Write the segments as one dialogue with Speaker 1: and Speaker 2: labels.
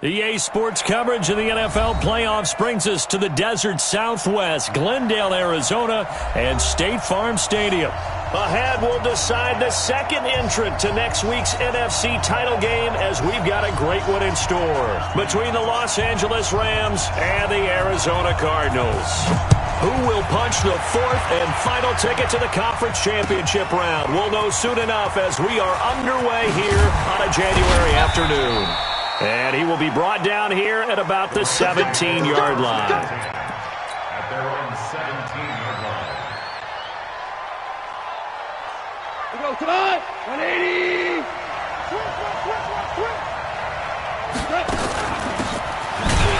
Speaker 1: EA Sports coverage of the NFL playoffs brings us to the desert Southwest, Glendale, Arizona, and State Farm Stadium. Ahead, we'll decide the second entrant to next week's NFC title game as we've got a great one in store between the Los Angeles Rams and the Arizona Cardinals. Who will punch the fourth and final ticket to the conference championship round? We'll know soon enough as we are underway here on a January afternoon. And he will be brought down here at about the 17-yard line.
Speaker 2: At their own 17-yard line.
Speaker 3: We go, come on! 180!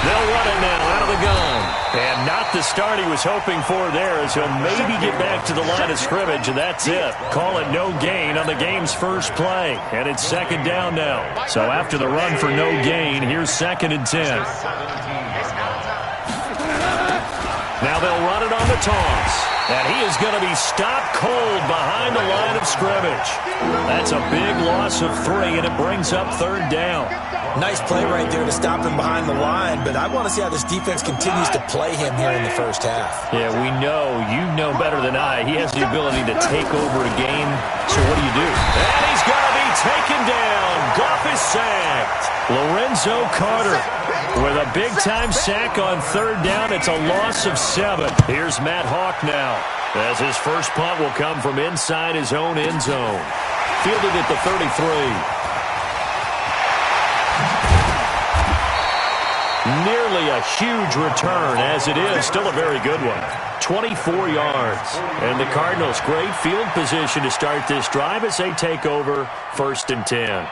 Speaker 1: They'll run it now out of the gun. And not the start he was hoping for there, as he'll maybe get back to the line of scrimmage, and that's it. Call it no gain on the game's first play. And it's second down now. So after the run for no gain, here's 2nd and 10. Now they'll run it on the toss. And he is going to be stopped cold behind the line of scrimmage. That's a big loss of 3, and it brings up 3rd down.
Speaker 4: Nice play right there to stop him behind the line, but I want to see how this defense continues to play him here in the first half.
Speaker 1: Yeah, we know. You know better than I. He has the ability to take over a game. So what do you do? And he's going to be taken down. Goff is sacked. Lorenzo Carter with a big-time sack on 3rd down. It's a loss of 7. Here's Matt Hawk now, as his first punt will come from inside his own end zone. Fielded at the 33. Nearly a huge return, as it is still a very good one. 24 yards. And the Cardinals, great field position to start this drive as they take over 1st and 10.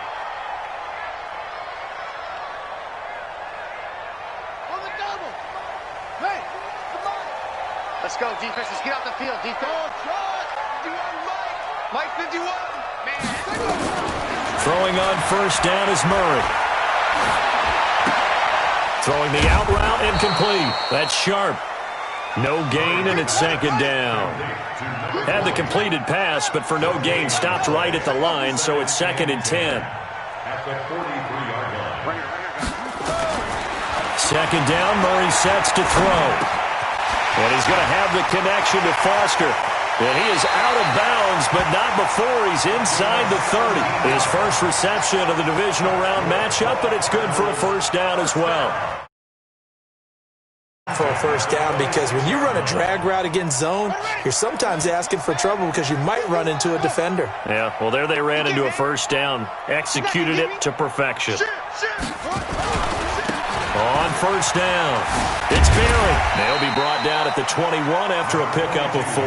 Speaker 5: Let's go, defense. Let's get out the field, defense. Mike 51. Man.
Speaker 1: Throwing on 1st down is Murray. Throwing the out route incomplete. That's sharp. No gain, and it's 2nd down. Had the completed pass, but for no gain, stopped right at the line, so it's 2nd and 10.
Speaker 2: At the 43-yard line.
Speaker 1: 2nd down, Murray sets to throw. And he's going to have the connection to Foster. And he is out of bounds, but not before he's inside the 30. His first reception of the divisional round matchup, but it's good for a 1st down as well.
Speaker 4: For a 1st down, because when you run a drag route against zone, you're sometimes asking for trouble because you might run into a defender.
Speaker 1: Yeah, well, there they ran into a 1st down. Executed it to perfection. On 1st down, it's Berry. They'll be brought down at the 21 after a pickup of 4.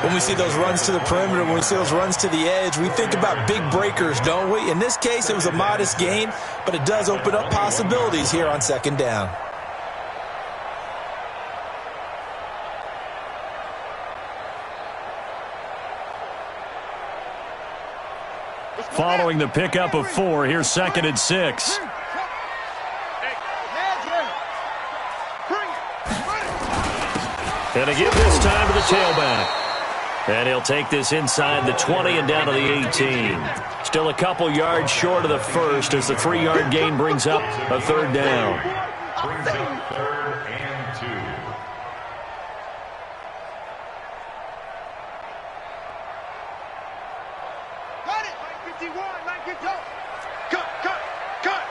Speaker 4: When we see those runs to the perimeter, when we see those runs to the edge, we think about big breakers, don't we? In this case, it was a modest gain, but it does open up possibilities here on 2nd down.
Speaker 1: Following the pickup of 4, here's 2nd and 6. And again this time to the tailback. And he'll take this inside the 20 and down to the 18. Still a couple yards short of the 1st as the 3-yard gain brings up a 3rd down.
Speaker 2: Brings up 3rd and 2.
Speaker 5: Got it, Mike 51, Mike 52. Cut.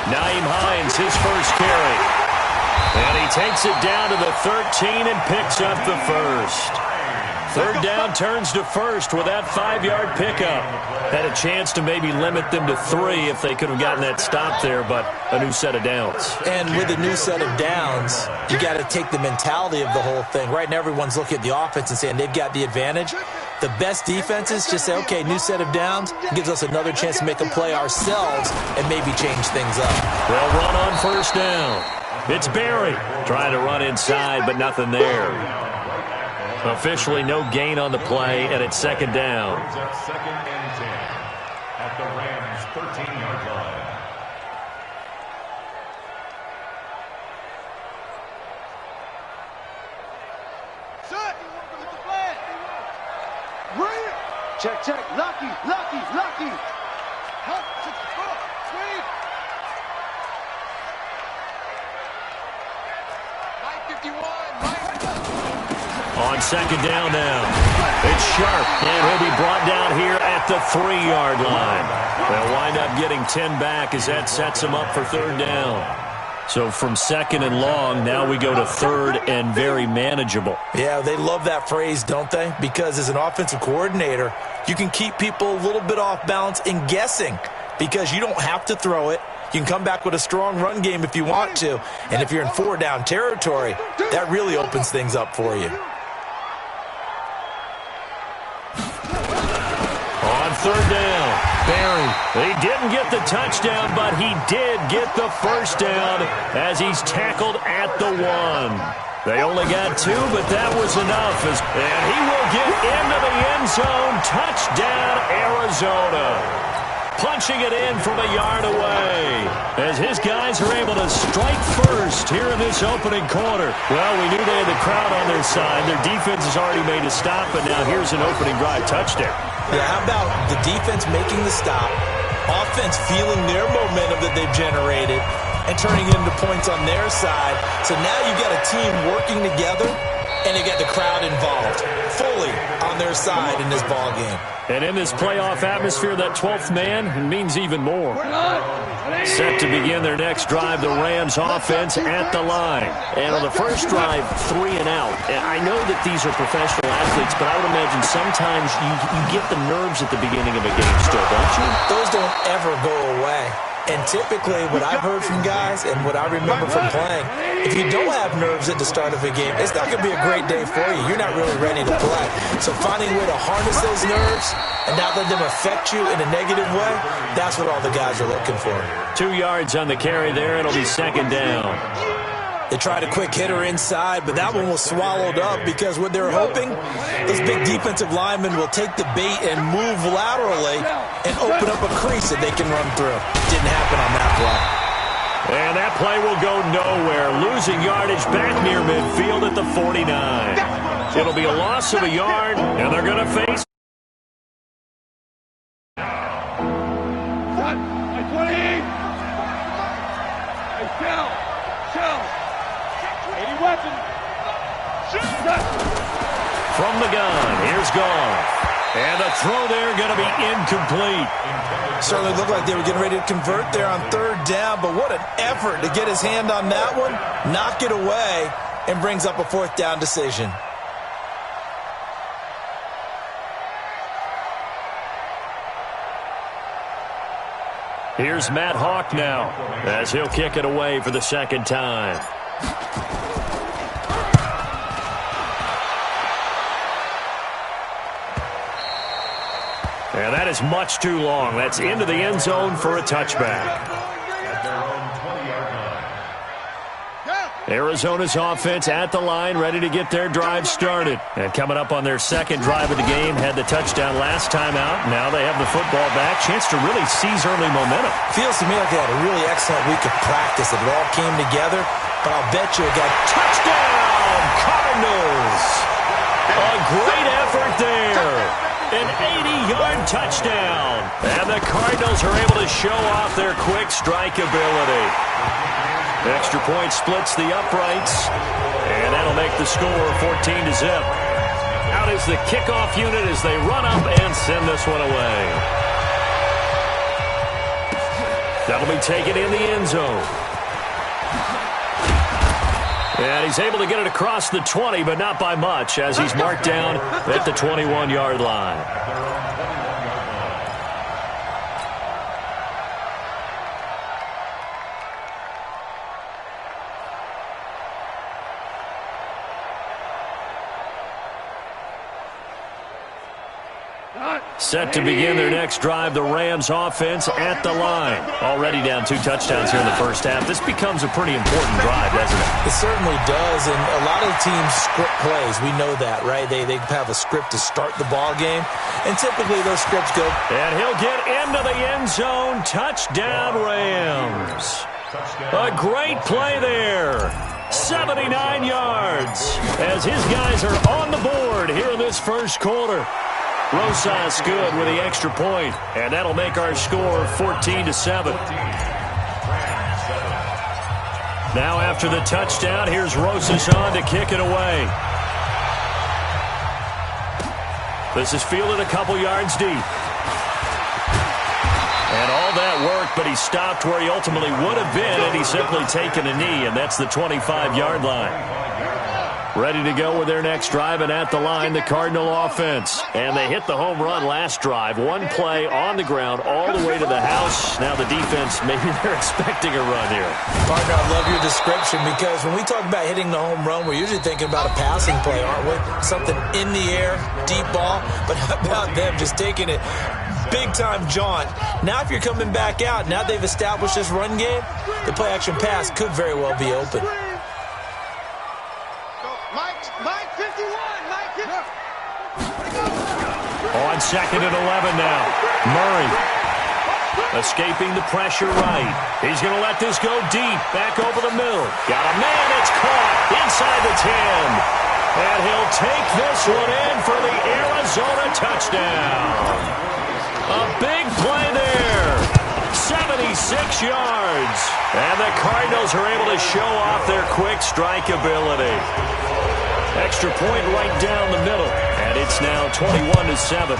Speaker 1: Naeem Hines, his first carry. And he takes it down to the 13 and picks up the 1st. 3rd down turns to 1st with that 5-yard pickup. Had a chance to maybe limit them to 3 if they could have gotten that stop there, but a new set of downs.
Speaker 4: And with a new set of downs, you got to take the mentality of the whole thing. Right now, everyone's looking at the offense and saying they've got the advantage. The best defenses just say, okay, new set of downs, gives us another chance to make a play ourselves and maybe change things up.
Speaker 1: They'll run on 1st down. It's Berry trying to run inside, but nothing there. Officially no gain on the play, and it's 2nd down.
Speaker 2: Brings up 2nd and 10. At the Rams' 13-yard line.
Speaker 5: Set.
Speaker 3: Check, check. Lucky, lucky, lucky. Help, sweep.
Speaker 1: 9:51. On second down now. It's Sharp, and he'll be brought down here at the 3-yard line. They'll wind up getting 10 back as that sets him up for third down. So from second and long, now we go to third and very manageable.
Speaker 4: Yeah, they love that phrase, don't they? Because as an offensive coordinator, you can keep people a little bit off balance and guessing because you don't have to throw it. You can come back with a strong run game if you want to. And if you're in 4-down territory, that really opens things up for you.
Speaker 1: On third down, Barry. He didn't get the touchdown, but he did get the first down as he's tackled at the 1. They only got 2, but that was enough. And he will get into the end zone. Touchdown, Arizona. Punching it in from a yard away as his guys are able to strike first here in this opening quarter. Well, we knew they had the crowd on their side. Their defense has already made a stop, but now here's an opening drive touchdown.
Speaker 4: Yeah, how about the defense making the stop, offense feeling their momentum that they've generated, and turning it into points on their side. So now you've got a team working together, and they get the crowd involved fully on their side in this ball game.
Speaker 1: And in this playoff atmosphere, that 12th man means even more. Set to begin their next drive, the Rams offense at the line. And on the first drive, 3 and out. And I know that these are professional athletes, but I would imagine sometimes you get the nerves at the beginning of a game still, don't you?
Speaker 4: Those don't ever go away. And typically what I've heard from guys and what I remember from playing, if you don't have nerves at the start of a game, it's not going to be a great day for you. You're not really ready to play. So finding a way to harness those nerves and not let them affect you in a negative way, that's what all the guys are looking for.
Speaker 1: 2 yards on the carry there. It'll be second down.
Speaker 4: They tried a quick hitter inside, but that one was swallowed up because what they're hoping, those big defensive linemen will take the bait and move laterally and open up a crease that they can run through. Didn't happen on that play.
Speaker 1: And that play will go nowhere. Losing yardage back near midfield at the 49. It'll be a loss of a yard, and they're going to face.
Speaker 3: Shot. 20. Hey, shell. 80 weapon.
Speaker 1: From the gun, here's Goff. And the throw there going to be incomplete.
Speaker 4: Certainly looked like they were getting ready to convert there on third down, but what an effort to get his hand on that one, knock it away, and brings up a 4th down decision.
Speaker 1: Here's Matt Hawk now as he'll kick it away for the second time. And that is much too long. That's into the end zone for a touchback. Arizona's offense at the line, ready to get their drive started. And coming up on their second drive of the game, had the touchdown last time out. Now they have the football back. Chance to really seize early momentum.
Speaker 4: Feels to me like they had a really excellent week of practice. It all came together. But I'll bet you it got
Speaker 1: touchdown, Cardinals. A great effort there. An 80-yard touchdown. And the Cardinals are able to show off their quick strike ability. Extra point splits the uprights. And that'll make the score 14-0. Out is the kickoff unit as they run up and send this one away. That'll be taken in the end zone. And he's able to get it across the 20, but not by much, as he's marked down at the 21-yard line. Set to begin their next drive, the Rams offense at the line. Already down 2 touchdowns here in the first half. This becomes a pretty important drive, doesn't it?
Speaker 4: It certainly does, and a lot of teams script plays. We know that, right? They have a script to start the ball game, and typically those scripts go.
Speaker 1: And he'll get into the end zone. Touchdown, Rams. A great play there. 79 yards as his guys are on the board here in this first quarter. Rosas good with the extra point, and that'll make our score 14-7. Now after the touchdown, here's Rosas on to kick it away. This is fielded a couple yards deep. And all that work, but he stopped where he ultimately would have been, and he's simply taken a knee, and that's the 25-yard line. Ready to go with their next drive, and at the line, the Cardinal offense. And they hit the home run last drive. One play on the ground all the way to the house. Now the defense, maybe they're expecting a run here.
Speaker 4: Partner, I love your description because when we talk about hitting the home run, we're usually thinking about a passing play, aren't we? Something in the air, deep ball. But how about them just taking it big-time jaunt? Now if you're coming back out, now they've established this run game, the play-action pass could very well be open.
Speaker 5: Mike 51, Mike 50.
Speaker 1: On 2nd and 11 now. Murray escaping the pressure right. He's going to let this go deep. Back over the middle. Got a man. It's caught inside the 10. And he'll take this one in for the Arizona touchdown. A big play there. 76 yards. And the Cardinals are able to show off their quick strike ability. Extra point right down the middle. And it's now 21-7.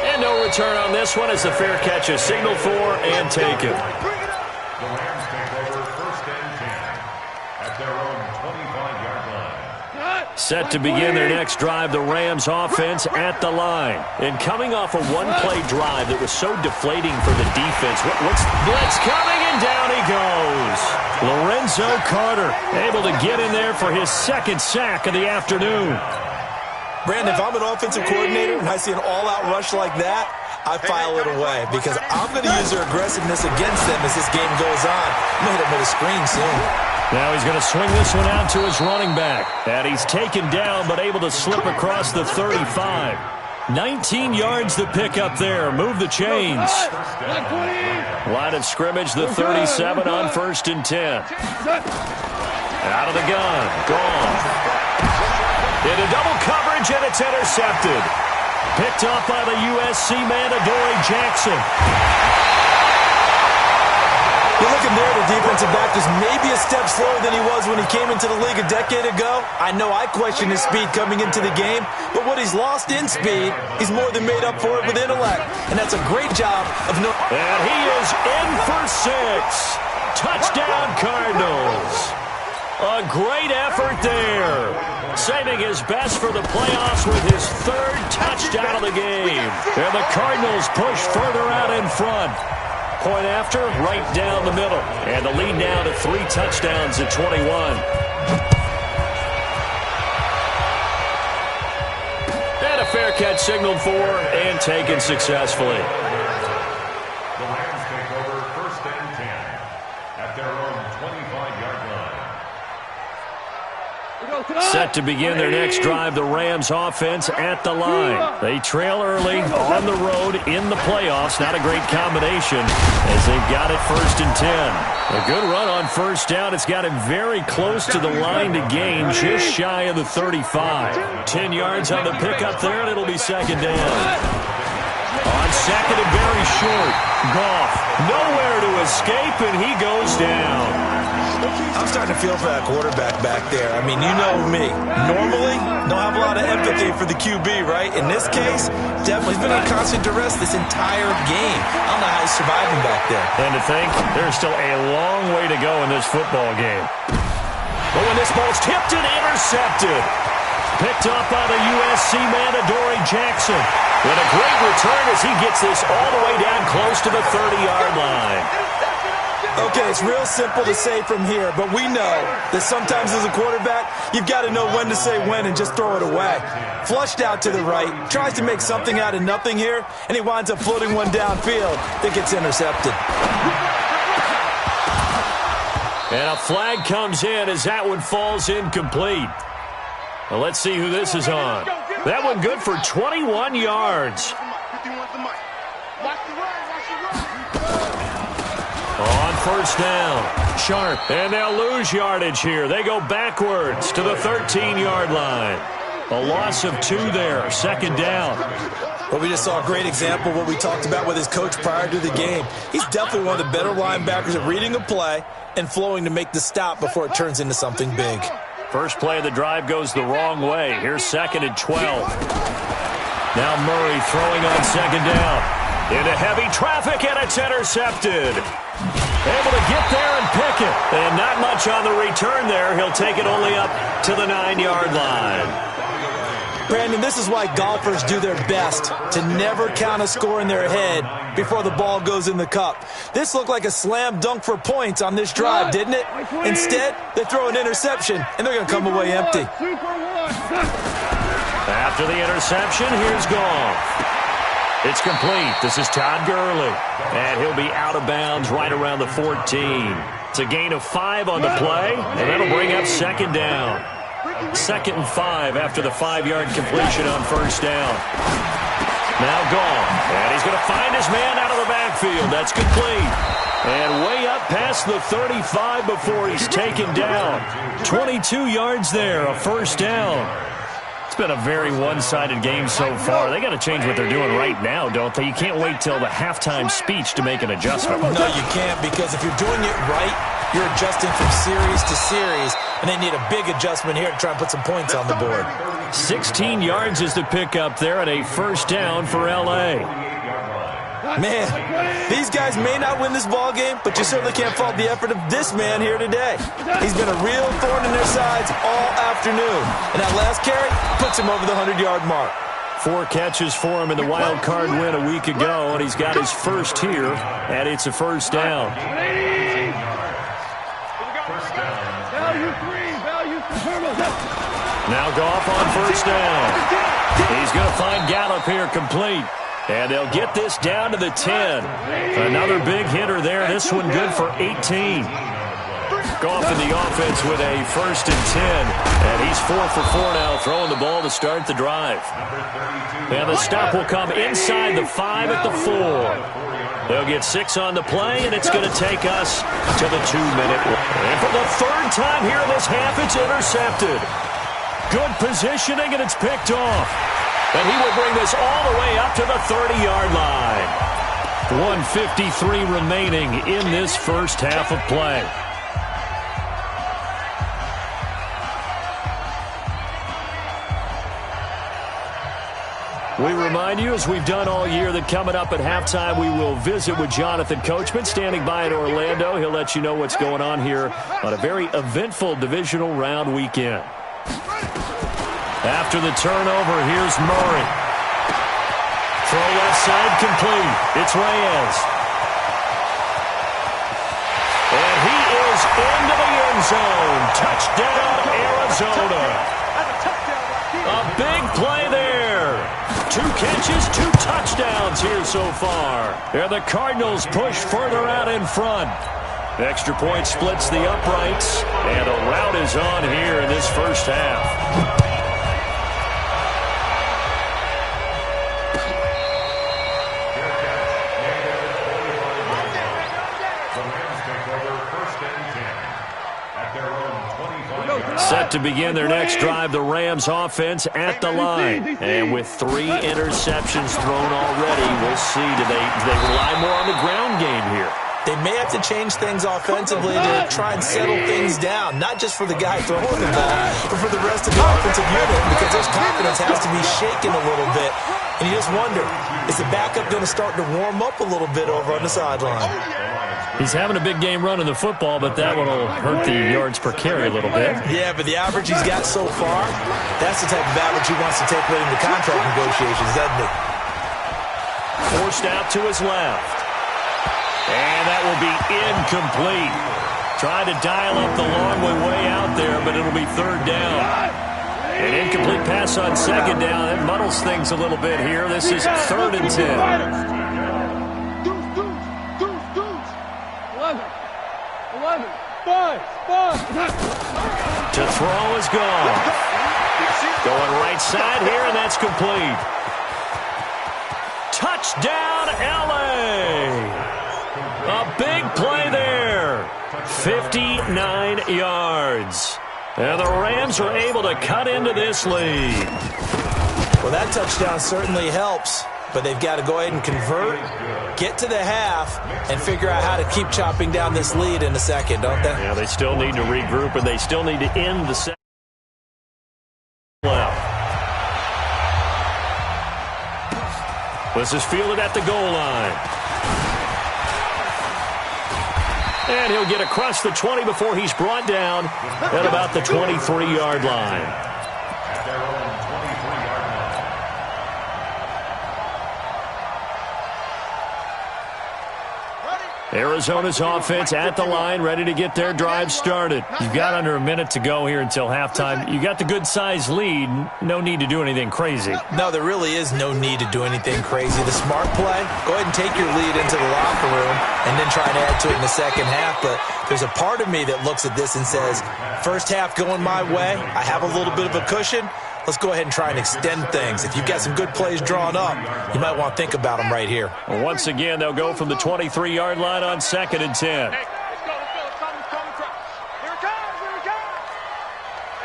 Speaker 1: And no return on this one as the fair catch is signaled for and taken.
Speaker 2: The Rams take over 1st and 10 at their own 25-yard line.
Speaker 1: Set to begin their next drive, the Rams offense at the line. And coming off a one-play drive that was so deflating for the defense. What's blitz coming, and down he goes. Lorenzo Carter able to get in there for his 2nd sack of the afternoon.
Speaker 4: Brandon, if I'm an offensive coordinator and I see an all-out rush like that, I file it away because I'm going to use their aggressiveness against them as this game goes on. I'm going to hit them with a screen soon.
Speaker 1: Now he's going to swing this one out to his running back. And he's taken down but able to slip across the 35. 19 yards to pick up there. Move the chains. Line of scrimmage, the 37 on 1st and 10. Out of the gun. Gone. Into double coverage, and it's intercepted. Picked off by the USC man, Adoree Jackson.
Speaker 4: You're looking there, the defensive back is maybe a step slower than he was when he came into the league a decade ago. I know I questioned his speed coming into the game, but what he's lost in speed, he's more than made up for it with intellect. And that's a great job of no...
Speaker 1: And he is in for 6. Touchdown, Cardinals. A great effort there. Saving his best for the playoffs with his 3rd touchdown of the game. And the Cardinals push further out in front. Point after, right down the middle. And the lead now to 3 touchdowns at 21. And a fair catch signaled for and taken successfully.
Speaker 2: The Rams take over 1st and 10 at their own 25-yard line.
Speaker 1: Set to begin their next drive, the Rams offense at the line. They trail early on the road in the playoffs. Not a great combination as they've got it 1st and 10. A good run on 1st down. It's got him very close to the line to gain, just shy of the 35. 10 yards on the pickup there, and it'll be 2nd down. On 2nd and very short. Goff nowhere to escape, and he goes down.
Speaker 4: I'm starting to feel for that quarterback back there. I mean, you know me. Normally, don't have a lot of empathy for the QB, right? In this case, definitely he's been on constant duress this entire game. I don't know how he's surviving back there.
Speaker 1: And to think, there's still a long way to go in this football game. But when this ball's tipped and intercepted. Picked up by the USC man, Adoree Jackson. With a great return as he gets this all the way down close to the 30-yard line.
Speaker 4: Okay, it's real simple to say from here, but we know that sometimes as a quarterback, you've got to know when to say when and just throw it away. Flushed out to the right, tries to make something out of nothing here, and he winds up floating one downfield that gets intercepted.
Speaker 1: And a flag comes in as that one falls incomplete. Well, let's see who this is on. That one good for 21 yards. On 1st down, Sharp, and they'll lose yardage here. They go backwards to the 13-yard line. A loss of 2 there, second down.
Speaker 4: Well, we just saw a great example of what we talked about with his coach prior to the game. He's definitely one of the better linebackers at reading a play and flowing to make the stop before it turns into something big.
Speaker 1: First play of the drive goes the wrong way. Here's 2nd and 12. Now Murray throwing on second down. Into heavy traffic, and it's intercepted. Able to get there and pick it. And not much on the return there. He'll take it only up to the 9-yard line.
Speaker 4: Brandon, this is why golfers do their best to never count a score in their head before the ball goes in the cup. This looked like a slam dunk for points on this drive, didn't it? Instead, they throw an interception, and they're going to come away empty.
Speaker 1: After the interception, here's Goff. It's complete. This is Todd Gurley. And he'll be out of bounds right around the 14. It's a gain of 5 on the play, and that'll bring up second down. 2nd and 5 after the 5-yard completion on first down. Now Goff. And he's going to find his man out of the backfield. That's complete. And way up past the 35 before he's taken down. 22 yards there, a first down. It's been a very one-sided game so far. They got to change what they're doing right now, don't they? You can't wait till the halftime speech to make an adjustment.
Speaker 4: No, you can't, because if you're doing it right, you're adjusting from series to series, and they need a big adjustment here to try and put some points on the board.
Speaker 1: 16 yards is the pickup there, and a first down for L.A.
Speaker 4: Man, these guys may not win this ball game, but you certainly can't fault the effort of this man here today. He's been a real thorn in their sides all afternoon, and that last carry puts him over the 100-yard mark.
Speaker 1: 4 catches for him in the wild card win a week ago, and he's got his first here, and it's a first down. Now Goff on first down. He's going to find Gallup here complete. And they'll get this down to the 10. Another big hitter there. This one good for 18. Goff in the offense with a 1st and 10. And he's 4 for 4 now, throwing the ball to start the drive. And the stop will come inside the 5 at the 4. They'll get 6 on the play, and it's going to take us to the 2-minute warning. And for the 3rd time here in this half, it's intercepted. Good positioning, and it's picked off. And he will bring this all the way up to the 30-yard line. 1:53 remaining in this first half of play. We remind you, as we've done all year, that coming up at halftime, we will visit with Jonathan Coachman, standing by in Orlando. He'll let you know what's going on here on a very eventful divisional round weekend. After the turnover, here's Murray. Throw left side complete. It's Reyes. And he is into the end zone. Touchdown, Arizona. A big play there. 2 catches, 2 touchdowns here so far. And the Cardinals push further out in front. Extra point splits the uprights. And a rout is on here in this first half. Set to begin their next drive, the Rams offense at the line. And with 3 interceptions thrown already, we'll see. Do they rely more on the ground game here?
Speaker 4: They may have to change things offensively to try and settle things down, not just for the guy throwing the ball, but for the rest of the offensive unit, because their confidence has to be shaken a little bit. And you just wonder, is the backup going to start to warm up a little bit over on the sideline?
Speaker 1: He's having a big game running the football, but that one will hurt the yards per carry a little bit.
Speaker 4: Yeah, but the average he's got so far, that's the type of average he wants to take late in the contract negotiations, doesn't it?
Speaker 1: Forced out to his left. And that will be incomplete. Trying to dial up the long way out there, but it'll be 3rd down. An incomplete pass on 2nd down. It muddles things a little bit here. This is 3rd and 10.
Speaker 5: 11, 5.
Speaker 1: To throw is gone. Going right side here, and that's complete. Touchdown, L.A. A big play there. 59 yards. And the Rams are able to cut into this lead.
Speaker 4: Well, that touchdown certainly helps, but they've got to go ahead and convert, get to the half, and figure out how to keep chopping down this lead in a second, don't they?
Speaker 1: Yeah, they still need to regroup, and they still need to end the second. This is fielded at the goal line. And he'll get across the 20 before he's brought down at about the 23-yard line.
Speaker 2: At their own 23-yard line.
Speaker 1: Arizona's offense at the line, ready to get their drive started. You've got under a minute to go here until halftime. You got the good-sized lead. No need to do anything crazy.
Speaker 4: No, there really is no need to do anything crazy. The smart play, go ahead and take your lead into the locker room and then try and add to it in the second half. But there's a part of me that looks at this and says, first half going my way, I have a little bit of a cushion. Let's go ahead and try and extend things. If you've got some good plays drawn up, you might want to think about them right here.
Speaker 1: Well, once again, they'll go from the 23-yard line on 2nd and 10.
Speaker 5: Hey, let's go. Come. Here it comes.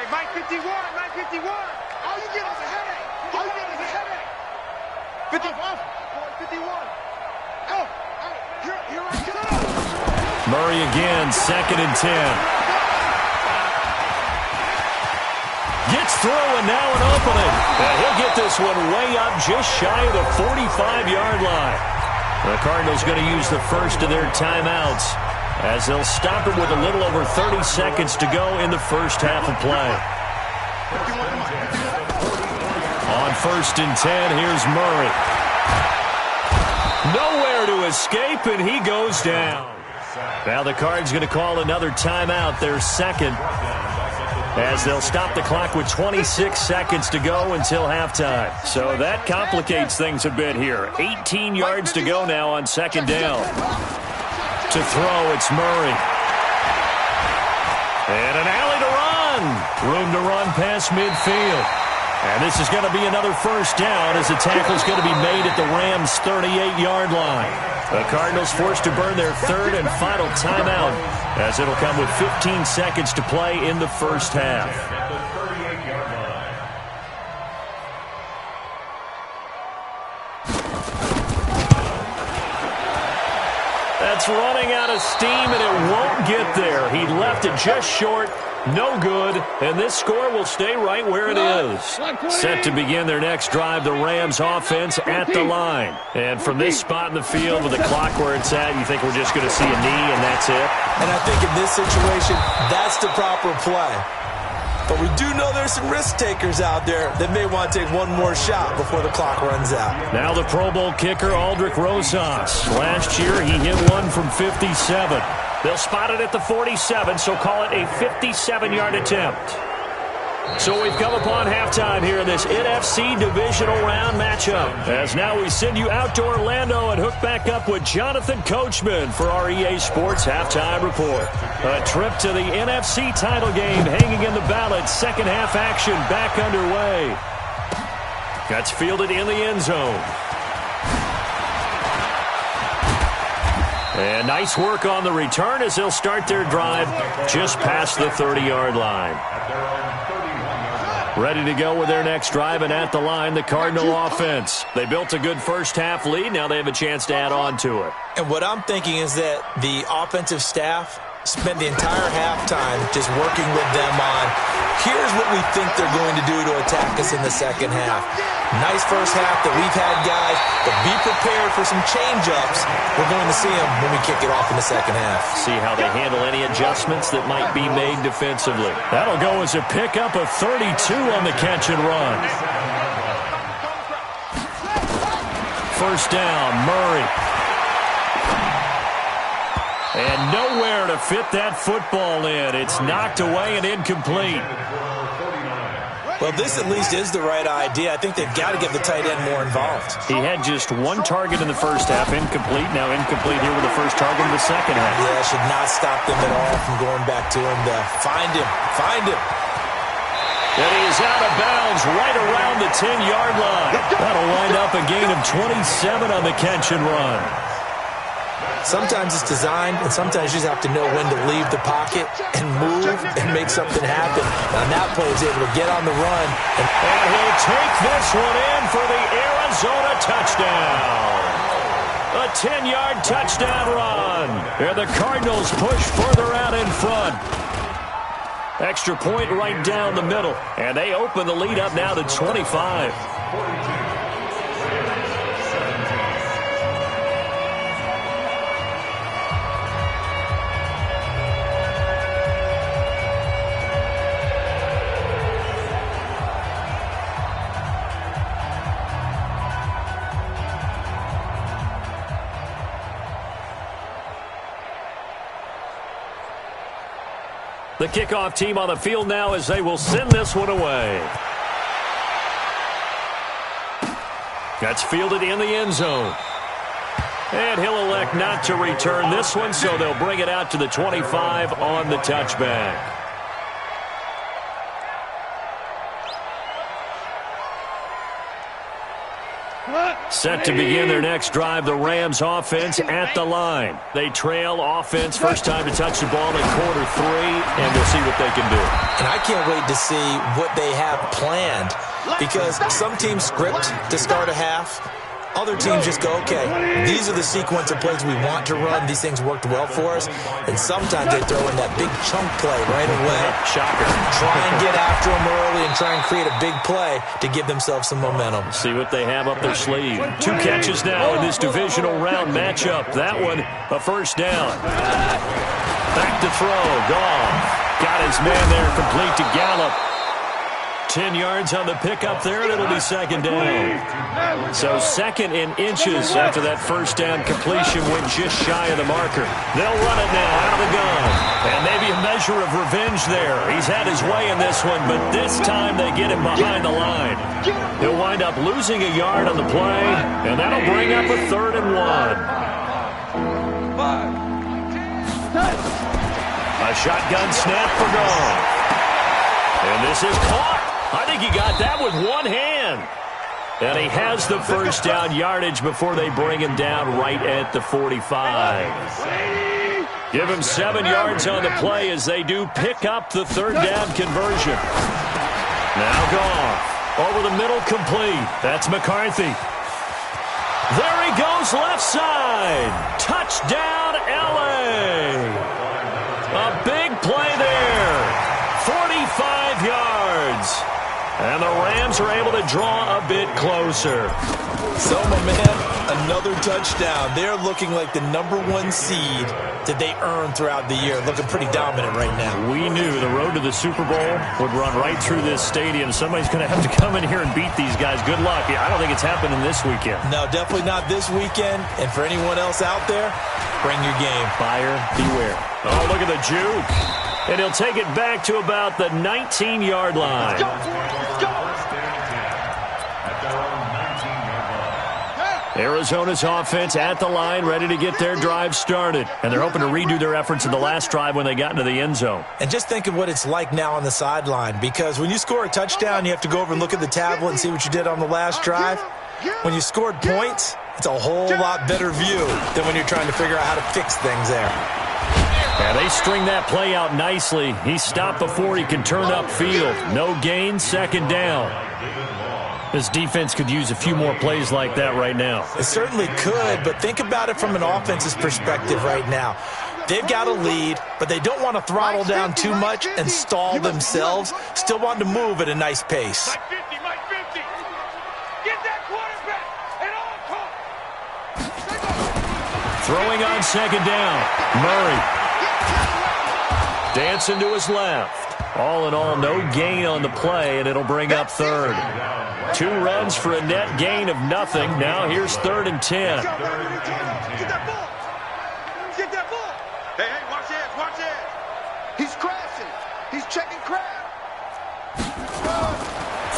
Speaker 5: Hey, Mike 51. All you get is a headache. 50. 51. Oh, here I come.
Speaker 1: Murray again, 2nd and 10. Gets through, and now an opening. And he'll get this one way up just shy of the 45-yard line. The Cardinals going to use the first of their timeouts as they'll stop it with a little over 30 seconds to go in the first half of play. On 1st and 10, here's Murray. Nowhere to escape, and he goes down. Now the Cards going to call another timeout, their second, as they'll stop the clock with 26 seconds to go until halftime. So that complicates things a bit here. 18 yards to go now on 2nd down. To throw, it's Murray. And an alley to run. Room to run past midfield. And this is going to be another first down as the tackle's going to be made at the Rams' 38-yard line. The Cardinals forced to burn their third and final timeout as it'll come with 15 seconds to play in the first half.
Speaker 2: At the 38-yard line.
Speaker 1: That's running out of steam, and it won't get there. He left it just short. No good, and this score will stay right where it is. Set to begin their next drive, the Rams offense at the line. And from this spot in the field with the clock where it's at, you think we're just going to see a knee and that's it?
Speaker 4: And I think in this situation, that's the proper play. But we do know there's some risk takers out there that may want to take one more shot before the clock runs out.
Speaker 1: Now the Pro Bowl kicker, Aldrich Rosas. Last year, he hit one from 57. They'll spot it at the 47, so call it a 57-yard attempt. So we've come upon halftime here in this NFC divisional round matchup. As now we send you out to Orlando and hook back up with Jonathan Coachman for our EA Sports Halftime Report. A trip to the NFC title game hanging in the balance. Second half action back underway. That's fielded in the end zone. And nice work on the return as they'll start their drive just past the 30-yard line. Ready to go with their next drive, and at the line, the Cardinal offense. They built a good first half lead. Now they have a chance to add on to it.
Speaker 4: And what I'm thinking is that the offensive staff spent the entire halftime just working with them on, here's what we think they're going to do to attack us in the second half. Nice first half that we've had, guys, but be prepared for some change-ups. We're going to see them when we kick it off in the second half.
Speaker 1: See how they handle any adjustments that might be made defensively. That'll go as a pickup of 32 on the catch and run. First down, Murray. And nowhere to fit that football in. It's knocked away and incomplete.
Speaker 4: Well, this at least is the right idea. I think they've got to get the tight end more involved.
Speaker 1: He had just one target in the first half, incomplete. Now incomplete here with the first target in the second half.
Speaker 4: Yeah, should not stop them at all from going back to him to find him.
Speaker 1: And he is out of bounds right around the 10-yard line. That'll wind up a gain of 27 on the catch and run.
Speaker 4: Sometimes it's designed, and sometimes you just have to know when to leave the pocket and move and make something happen. On that play, he's able to get on the run.
Speaker 1: And he'll take this one in for the Arizona touchdown. A 10-yard touchdown run. And the Cardinals push further out in front. Extra point right down the middle. And they open the lead up now to 25. The kickoff team on the field now as they will send this one away. That's fielded in the end zone. And he'll elect not to return this one, so they'll bring it out to the 25 on the touchback. Set to begin their next drive, the Rams offense at the line. They trail offense, first time to touch the ball in quarter 3, and we'll see what they can do.
Speaker 4: And I can't wait to see what they have planned, because some teams script to start a half. Other teams just go, okay, these are the sequence of plays we want to run. These things worked well for us. And sometimes they throw in that big chunk play right away.
Speaker 1: Shocker.
Speaker 4: Try and get after them early and try and create a big play to give themselves some momentum.
Speaker 1: See what they have up their sleeve. 2 catches now in this divisional round matchup. That one, a first down. Back to throw. Goff got his man there, complete to Gallup. 10 yards on the pickup there, and it'll be second down. So second in inches after that first down completion went just shy of the marker. They'll run it now out of the gun. And maybe a measure of revenge there. He's had his way in this one, but this time they get him behind the line. He'll wind up losing a yard on the play, and that'll bring up a 3rd and 1. A shotgun snap for Goff. And this is caught. I think he got that with one hand. And he has the first down yardage before they bring him down right at the 45. Give him 7 yards on the play as they do pick up the 3rd down conversion. Now Goff. Over the middle, complete. That's McCarthy. There he goes left side. Touchdown, L.A. A big play there. 45 yards. And the Rams are able to draw a bit closer.
Speaker 4: So, my man, another touchdown. They're looking like the #1 seed that they earned throughout the year. Looking pretty dominant right now.
Speaker 1: We knew the road to the Super Bowl would run right through this stadium. Somebody's going to have to come in here and beat these guys. Good luck. I don't think it's happening this weekend.
Speaker 4: No, definitely not this weekend. And for anyone else out there, bring your game.
Speaker 1: Buyer beware. Oh, look at the juke. And he'll take it back to about the 19-yard line. Arizona's offense at the line, ready to get their drive started. And they're hoping to redo their efforts in the last drive when they got into the end zone.
Speaker 4: And just think of what it's like now on the sideline, because when you score a touchdown, you have to go over and look at the tablet and see what you did on the last drive. When you scored points, it's a whole lot better view than when you're trying to figure out how to fix things there.
Speaker 1: And they string that play out nicely. He stopped before he can turn upfield. No gain, second down. This defense could use a few more plays like that right now.
Speaker 4: It certainly could, but think about it from an offense's perspective right now. They've got a lead, but they don't want to throttle down too much and stall themselves. Still want to move at a nice pace.
Speaker 5: Mike 50, Mike 50. Get that quarterback and all talk.
Speaker 1: Throwing on second down. Murray. Dancing to his left. All in all, no gain on the play, and it'll bring up 3rd. 2 runs for a net gain of nothing. Now here's 3rd and 10.
Speaker 5: Get that ball. Get that ball. Hey, watch this, watch this.
Speaker 3: He's crashing. He's checking crowd.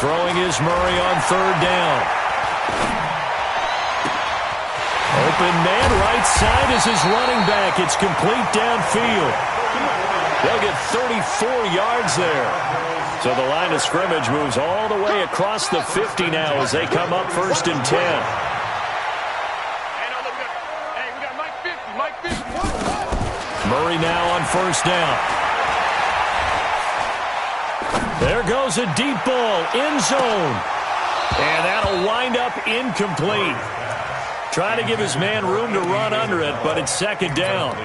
Speaker 1: Throwing is Murray on 3rd down. Open man right side is his running back. It's complete downfield. They'll get 34 yards there. So the line of scrimmage moves all the way across the 50 now as they come up 1st and 10.
Speaker 5: Hey, no, look, hey, we got Mike 50, Mike 50.
Speaker 1: Murray now on first down. There goes a deep ball, end zone. And that'll wind up incomplete. Trying to give his man room to run under it, but it's second down.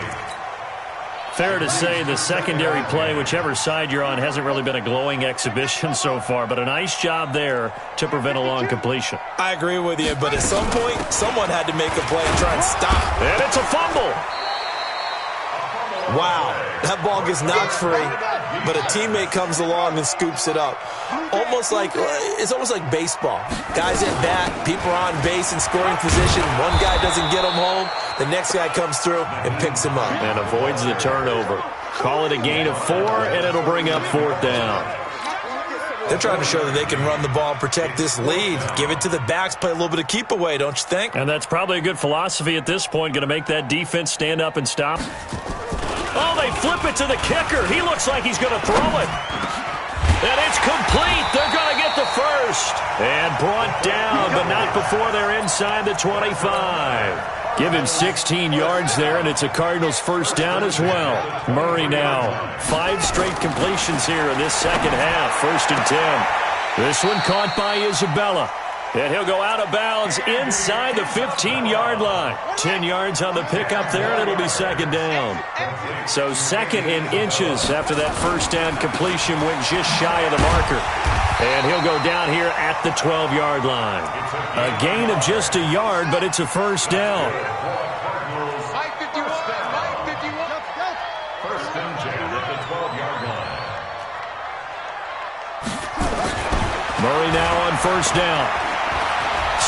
Speaker 1: Fair to say the secondary play, whichever side you're on, hasn't really been a glowing exhibition so far, but a nice job there to prevent a long completion.
Speaker 4: I agree with you, but at some point, someone had to make a play and try and stop.
Speaker 1: And it's a fumble.
Speaker 4: Wow, that ball gets knocked free, but a teammate comes along and scoops it up. It's almost like baseball. Guys at bat, people are on base in scoring position. One guy doesn't get him home. The next guy comes through and picks him up.
Speaker 1: And avoids the turnover. Call it a gain of 4, and it'll bring up fourth down.
Speaker 4: They're trying to show that they can run the ball and protect this lead. Give it to the backs, play a little bit of keep away, don't you think?
Speaker 1: And that's probably a good philosophy at this point, going to make that defense stand up and stop. Oh, they flip it to the kicker. He looks like he's going to throw it. And it's complete. They're going to get the first. And brought down, but not before they're inside the 25. Give him 16 yards there, and it's a Cardinals first down as well. Murray now. 5 straight completions here in this second half. 1st and 10. This one caught by Isabella. And he'll go out of bounds inside the 15-yard line. 10 yards on the pickup there, and it'll be second down. So second in inches after that first down completion went just shy of the marker. And he'll go down here at the 12-yard line. A gain of just a yard, but it's a first down.
Speaker 5: Mike 51, Mike 51.
Speaker 2: First and 10 at the 12-yard line.
Speaker 1: Murray now on first down.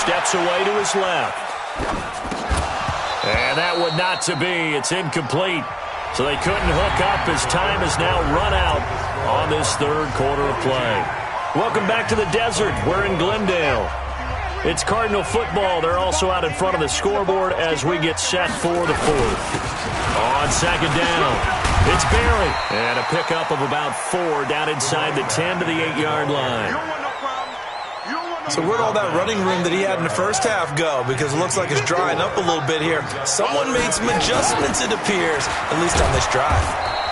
Speaker 1: Steps away to his left. And that one not to be. It's incomplete. So they couldn't hook up as time has now run out on this third quarter of play. Welcome back to the desert. We're in Glendale. It's Cardinal football. They're also out in front of the scoreboard as we get set for the fourth. On second down, it's Barry. And a pickup of about 4 down inside the 10 to the 8-yard line.
Speaker 4: So where'd all that running room that he had in the first half go? Because it looks like it's drying up a little bit here. Someone made some adjustments, it appears, at least on this drive.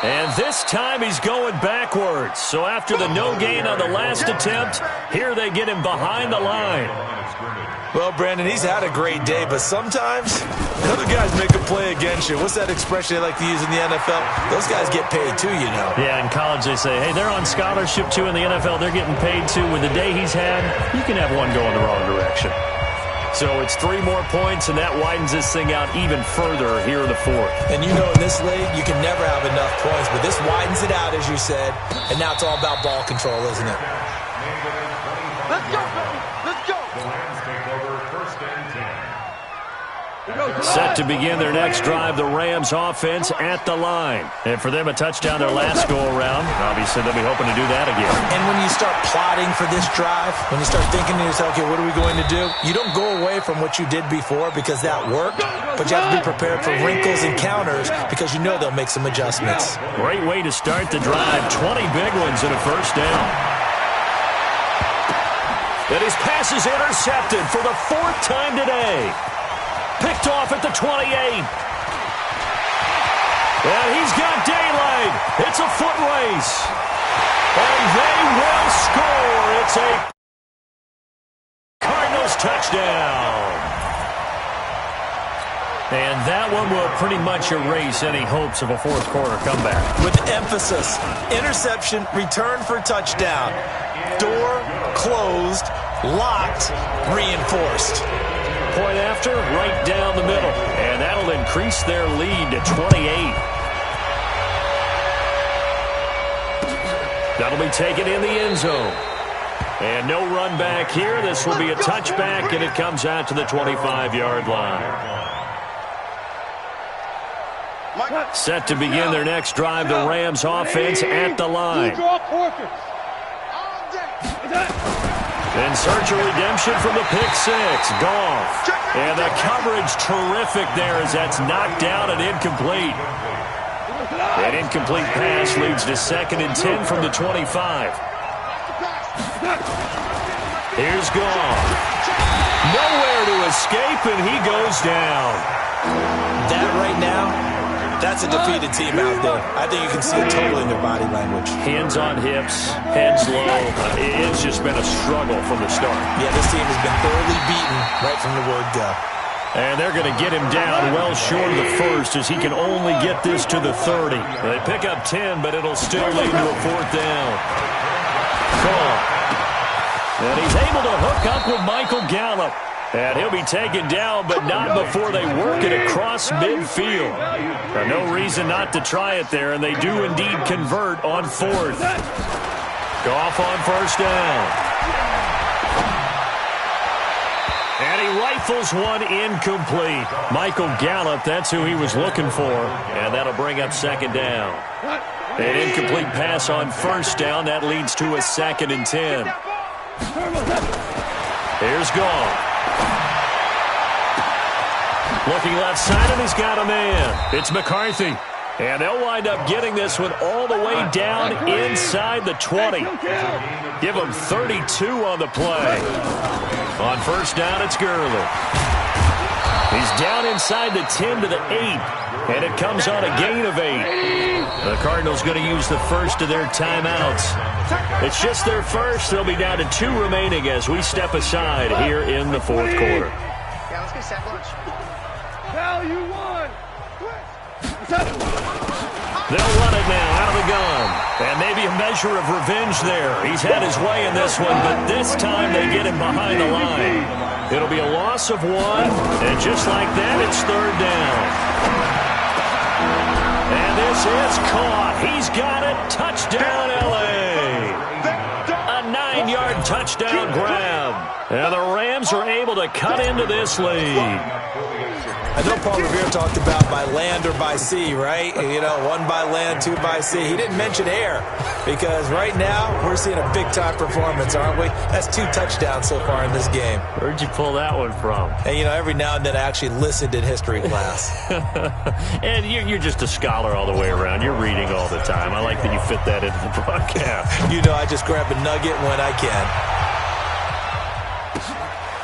Speaker 1: And this time he's going backwards. So after the no gain on the last attempt, here they get him behind the line.
Speaker 4: Well, Brandon, he's had a great day, but sometimes other guys make a play against you. What's that expression they like to use in the NFL? Those guys get paid too, you know.
Speaker 1: Yeah, in college they say, hey, they're on scholarship too. In the NFL, they're getting paid too. With the day he's had, you can have one going the wrong direction. So it's 3 more points, and that widens this thing out even further here in the fourth.
Speaker 4: And you know in this league, you can never have enough points, but this widens it out, as you said, and now it's all about ball control, isn't it?
Speaker 3: Let's go, baby. Let's go.
Speaker 2: The Rams take over first and 10.
Speaker 1: Set to begin their next drive, the Rams offense at the line. And for them, a touchdown their last go-around. Obviously, they'll be hoping to do that again.
Speaker 4: And when you start plotting for this drive, when you start thinking to yourself, okay, what are we going to do? You don't go away from what you did before because that worked, but you have to be prepared for wrinkles and counters because you know they'll make some adjustments.
Speaker 1: Great way to start the drive. 20 big ones and a first down. And his pass is intercepted for the 4th time today. Picked off at the 28. And he's got daylight. It's a foot race. And they will score. It's a Cardinals touchdown. And that one will pretty much erase any hopes of a fourth quarter comeback.
Speaker 4: With emphasis, interception, return for touchdown. Door closed, locked, reinforced.
Speaker 1: Point after, right down the middle. And that'll increase their lead to 28. That'll be taken in the end zone. And no run back here. This will be a touchback, and it comes out to the 25-yard line. Set to begin their next drive, the Rams offense at the line. In search of redemption from the pick six. Goff. And the coverage terrific there as that's knocked down and incomplete. An incomplete pass leads to 2nd and 10 from the 25. Here's Goff. Nowhere to escape, and he goes down.
Speaker 4: That right now That's a defeated team out there. I think you can see it totally in their body language.
Speaker 1: Hands on hips, heads low. It's just been a struggle from the start.
Speaker 4: Yeah, this team has been thoroughly beaten right from the word go.
Speaker 1: And they're going to get him down well short of the first as he can only get this to the 30. They pick up 10, but it'll still lead to a 4th down. Cole. And he's able to hook up with Michael Gallup. And he'll be taken down, but not before they work it across midfield. No reason not to try it there, and they do indeed convert on 4th. Goff on 1st down. And he rifles one incomplete. Michael Gallup, that's who he was looking for. And that'll bring up 2nd down. An incomplete pass on 1st down. That leads to a 2nd and 10. Here's Goff. Looking left side, and he's got a man. It's McCarthy. And they'll wind up getting this one all the way down inside the 20. Give him 32 on the play. On 1st down, it's Gurley. He's down inside the 10 to the 8. And it comes on a gain of 8. The Cardinals going to use the first of their timeouts. It's just their first. They'll be down to 2 remaining as we step aside here in the 4th quarter.
Speaker 3: Yeah, let's get set lunch. Hell, you won!
Speaker 1: They'll run it now out of the gun. And maybe a measure of revenge there. He's had his way in this one, but this time they get him behind the line. It'll be a loss of 1, and just like that, it's 3rd down. And this is caught. He's got it. Touchdown, L.A. A 9-yard touchdown grab. And the Rams are able to cut into this lead.
Speaker 4: I know Paul Revere talked about by land or by sea, right? You know, 1 by land, 2 by sea. He didn't mention air because right now we're seeing a big-time performance, aren't we? That's 2 touchdowns so far in this game.
Speaker 1: Where'd you pull that one from?
Speaker 4: And, you know, every now and then I actually listened in history class.
Speaker 1: And you're just a scholar all the way around. You're reading all the time. I like that you fit that into the broadcast.
Speaker 4: You know, I just grab a nugget when I can.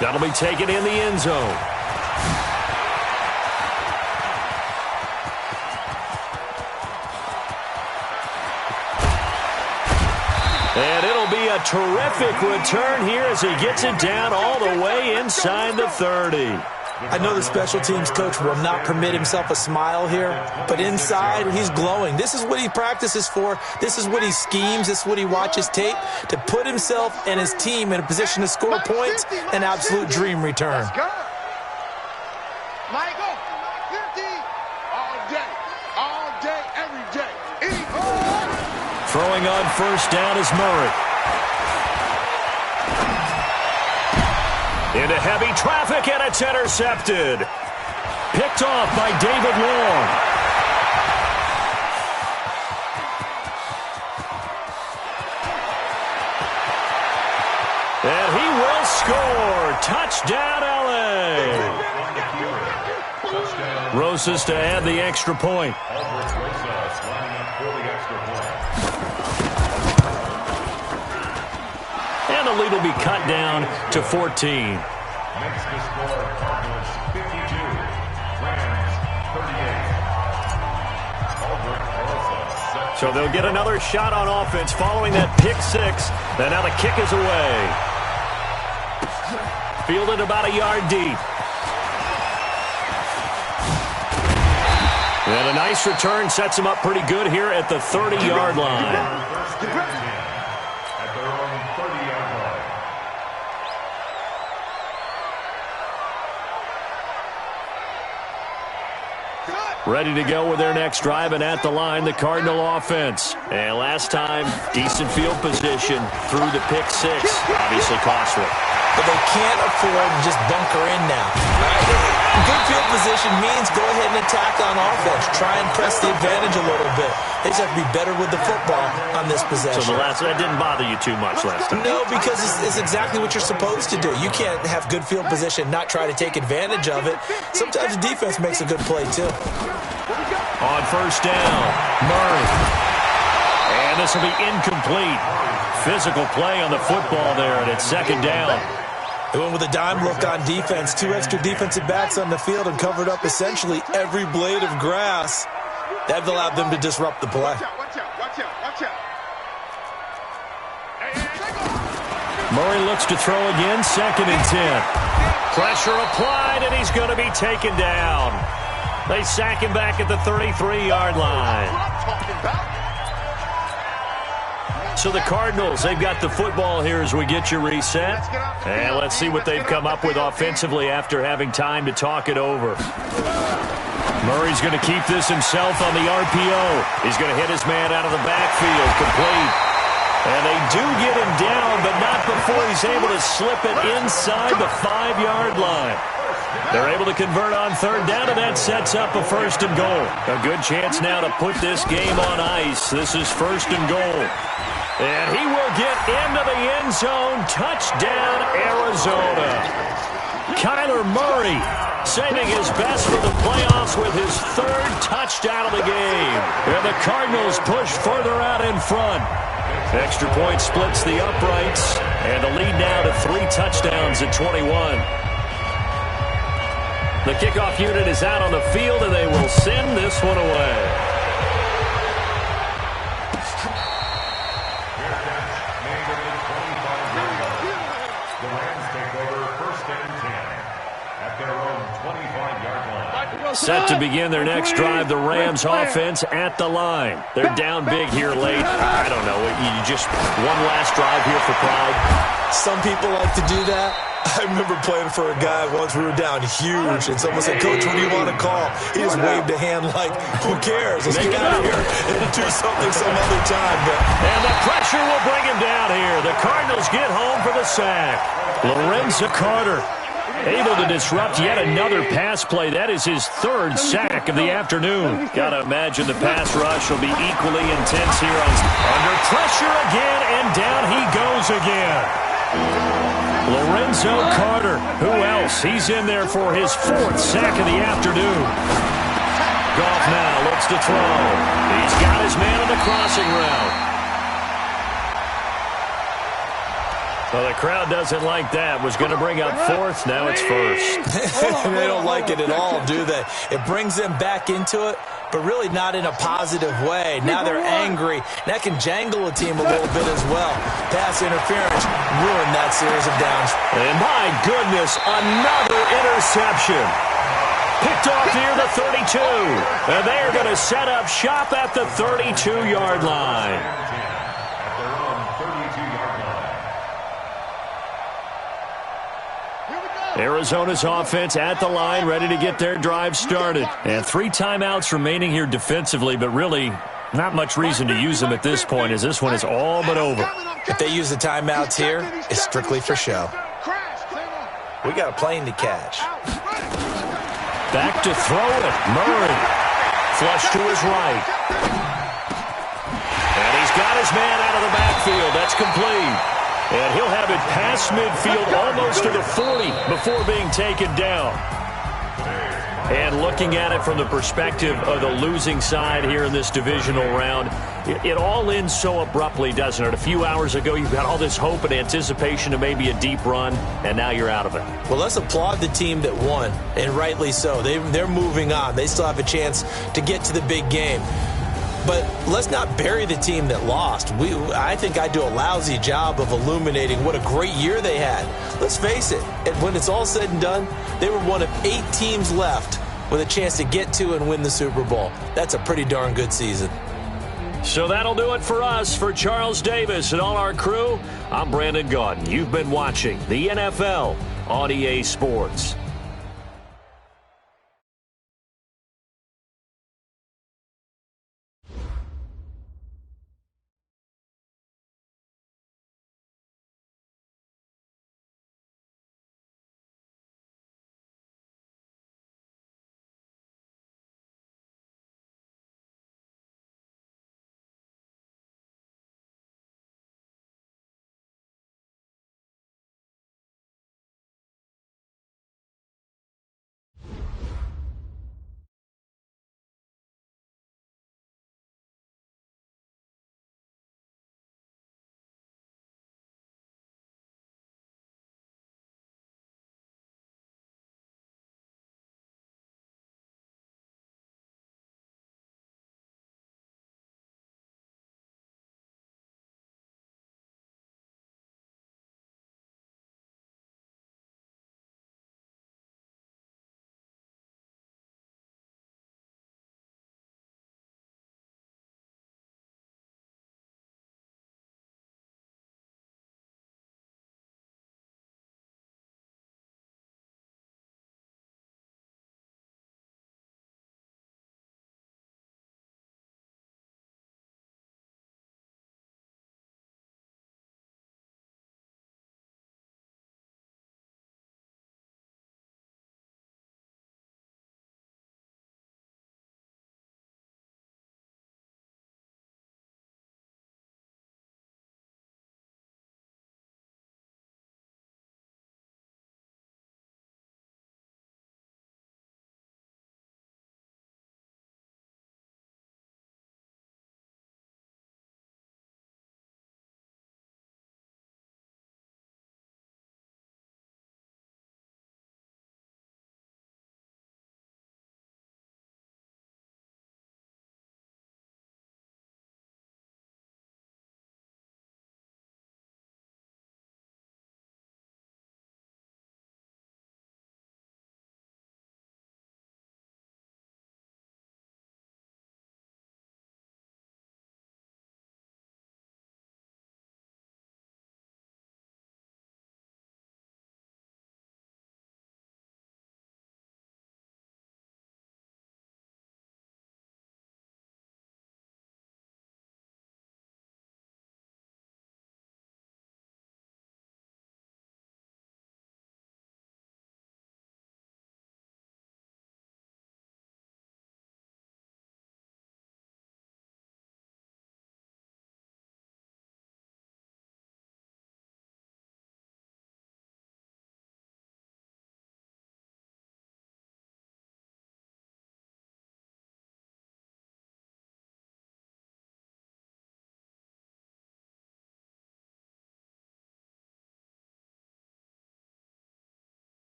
Speaker 1: That'll be taken in the end zone. And it'll be a terrific return here as he gets it down all the way inside the 30.
Speaker 4: I know the special teams coach will not permit himself a smile here, but inside he's glowing. This is what he practices for. This is what he schemes. This is what he watches tape to put himself and his team in a position to score points. An absolute dream return.
Speaker 3: Michael, 50 all day, every day.
Speaker 1: Throwing on 1st down is Murray. Into heavy traffic, and it's intercepted. Picked off by David Long. And he will score. Touchdown, L.A. Rosas to add the extra point. And the lead will be cut down to 14.
Speaker 2: Makes the score Cardinals 52, Rams 38.
Speaker 1: So they'll get another shot on offense following that pick 6. And now the kick is away. Fielded about a yard deep. And a nice return sets him up pretty good here at the 30-yard line. Ready to go with their next drive, and at the line, the Cardinal offense. And last time, decent field position through the pick 6. Obviously costly.
Speaker 4: But they can't afford to just bunker in now. Good field position means go ahead and attack on offense. Try and press the advantage a little bit. They just have to be better with the football on this possession.
Speaker 1: So that didn't bother you too much last time?
Speaker 4: No, because it's exactly what you're supposed to do. You can't have good field position, not try to take advantage of it. Sometimes the defense makes a good play, too.
Speaker 1: On 1st down, Murray. And this will be incomplete. Physical play on the football there, and it's 2nd down.
Speaker 4: They went with a dime look on defense. 2 extra defensive backs on the field and covered up essentially every blade of grass. That allowed them to disrupt the play.
Speaker 5: Watch out, watch out, watch out, watch out.
Speaker 1: Murray looks to throw again, 2nd and 10. Pressure applied, and he's going to be taken down. They sack him back at the 33-yard line. So the Cardinals, they've got the football here as we get you reset. And let's see what they've come up with offensively after having time to talk it over. Murray's going to keep this himself on the RPO. He's going to hit his man out of the backfield, complete. And they do get him down, but not before he's able to slip it inside the 5-yard line. They're able to convert on 3rd down, and that sets up a 1st and goal. A good chance now to put this game on ice. This is 1st and goal. And he will get into the end zone. Touchdown, Arizona. Kyler Murray saving his best for the playoffs with his 3rd touchdown of the game. And the Cardinals push further out in front. Extra point splits the uprights, and the lead now to 3 touchdowns at 21. The kickoff unit is out on the field, and they will send this one away.
Speaker 2: The Rams take over 1st and 10 at their own 25-yard line.
Speaker 1: Set to begin their next drive, the Rams offense at the line. They're down big here late. I don't know. You just one last drive here for pride.
Speaker 4: Some people like to do that. I remember playing for a guy once. We were down huge, and someone said, "Coach, what do you want to call?" He just waved a hand like, "Who cares? Let's get out of here and do something some other time."
Speaker 1: And the pressure will bring him down here. The Cardinals get home for the sack. Lorenzo Carter able to disrupt yet another pass play. That is his 3rd sack of the afternoon. Gotta imagine the pass rush will be equally intense here. Under pressure again, and down he goes again. Lorenzo Carter. Who else? He's in there for his 4th sack of the afternoon. Goff now looks to throw. He's got his man on the crossing route. Well, the crowd doesn't like that. Was going to bring up 4th. Now it's 1st.
Speaker 4: They don't like it at all, do they? It brings them back into it, but really not in a positive way. Now they're angry. That can jangle a team a little bit as well. Pass interference ruined that series of downs.
Speaker 1: And my goodness, another interception. Picked off near the 32. And they are going to set up shop at the 32-yard line.
Speaker 2: At their own 32-yard line.
Speaker 1: Arizona's offense at the line, ready to get their drive started. And 3 timeouts remaining here defensively, but really not much reason to use them at this point, as this one is all but over.
Speaker 4: If they use the timeouts here, it's strictly for show. We got a plane to catch.
Speaker 1: Back to throw it. Murray. Flush to his right. And he's got his man out of the backfield. That's complete. And he'll have it past midfield almost to the 40 before being taken down. And looking at it from the perspective of the losing side here in this divisional round, it all ends so abruptly, doesn't it? A few hours ago, you've got all this hope and anticipation of maybe a deep run, and now you're out of it.
Speaker 4: Well, let's applaud the team that won, and rightly so. They're moving on. They still have a chance to get to the big game. But let's not bury the team that lost. I think I do a lousy job of illuminating what a great year they had. Let's face it, when it's all said and done, they were one of 8 teams left with a chance to get to and win the Super Bowl. That's a pretty darn good season.
Speaker 1: So that'll do it for us. For Charles Davis and all our crew, I'm Brandon Gaudin. You've been watching the NFL on EA Sports.